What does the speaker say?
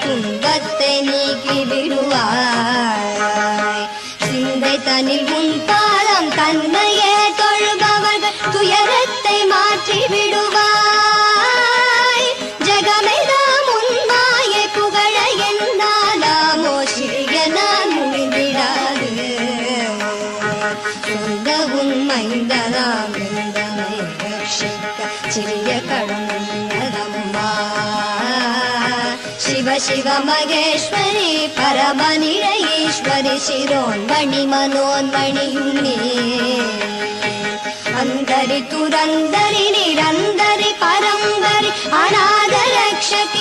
துன்பத்தை நீக்கி விடுவாய். சிந்தை தனில் உன் பாதம் தன்னையே தொழுபவர்கள் துயரத்தை மாற்றி விடுவாய். ஜகமெல்லாம் உன் மாயை புகழ என்னாலாமோ சிறிய நான் முடிந்திடாது. சொந்த உன் மைந்தனாம் எந்தனை ரட்சிக்க சிறிய கடமையதம்மா. ಶಿವ ಶಿವ ಮಗೇಶ್ವರಿ ಪರಮನಿರ ಈಶ್ವರಿ ಶಿರೋನ್ಮಣಿ ಮನೋನ್ಮಣಿಯುಣ್ಣಿ. ಅಂತರಿ ತುರಂದರಿ ನಿರಂದರಿ ಪರಂದರಿ ಅನಾಥ ರಕ್ಷಕಿ